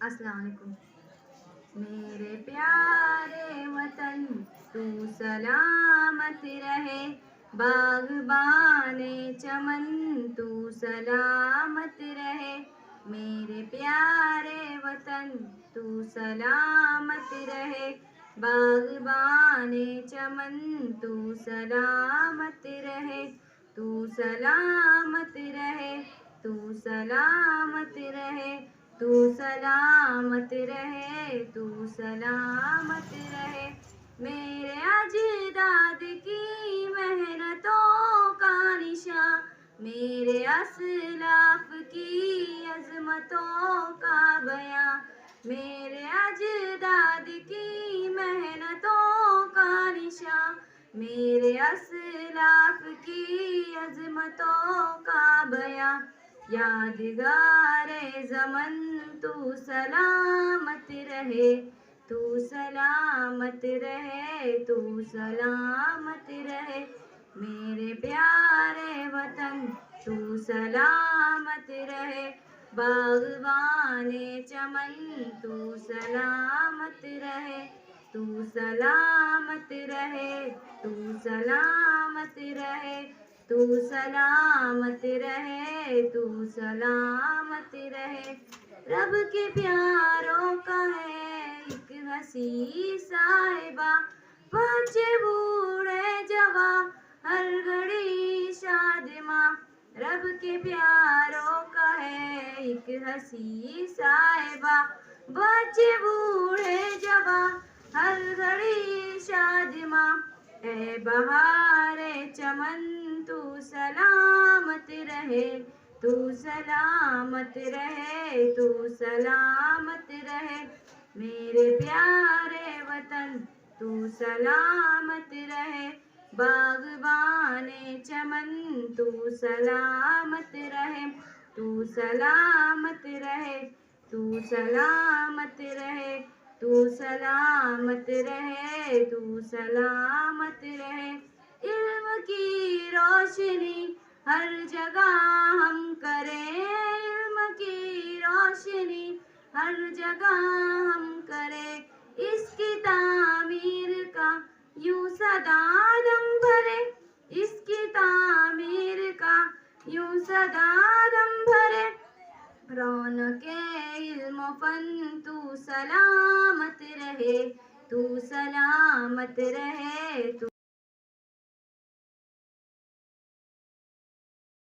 السلام علیکم۔ میرے پیارے وطن تو سلامت رہے، باغبان چمن تو سلامت رہے، میرے پیارے وطن تو سلامت رہے، باغبان چمن تو سلامت رہے، تو سلامت رہے، تو سلامت رہے، تو سلامت رہے، تو سلامت رہے، میرے اجداد کی محنتوں کا نشاں، میرے اسلاف کی عظمتوں کا بیاں، میرے اجداد کی محنتوں کا نشاں، میرے اسلاف کی عظمتوں کا بیاں، یادگار زمن تو سلامت رہے، تو سلامت رہے، تو سلامت رہے، میرے پیارے وطن تو سلامت رہے، باغبان چمن تو سلامت رہے، تو سلامت رہے، تو سلامت رہے، تو سلامت رہے، تو سلامت رہے، رب کے پیاروں کا ہے ایک حسین صاحبہ، بچے بوڑھے جوان ہر گھڑی شادماں، رب کے پیاروں کا ہے ایک حسین صاحبہ، بچے بوڑھے جوان ہر گھڑی شادماں، اے بہار چمن تو سلامت رہے، تو سلامت رہے، تو سلامت رہے، میرے پیارے وطن تو سلامت رہے، باغبان چمن تو سلامت رہے، تو سلامت رہے، تو سلامت رہے، تو سلامت رہے، تو سلامت رہے، علم کی روشنی ہر جگہ ہم کریں، علم کی روشنی ہر جگہ ہم کریں، اس کی تعمیر کا یوں صدا دم بھرے، اس کی تعمیر کا یوں صدا دم بھرے، رونق علم و فن تو سلامت رہے، تو سلامت رہے، تو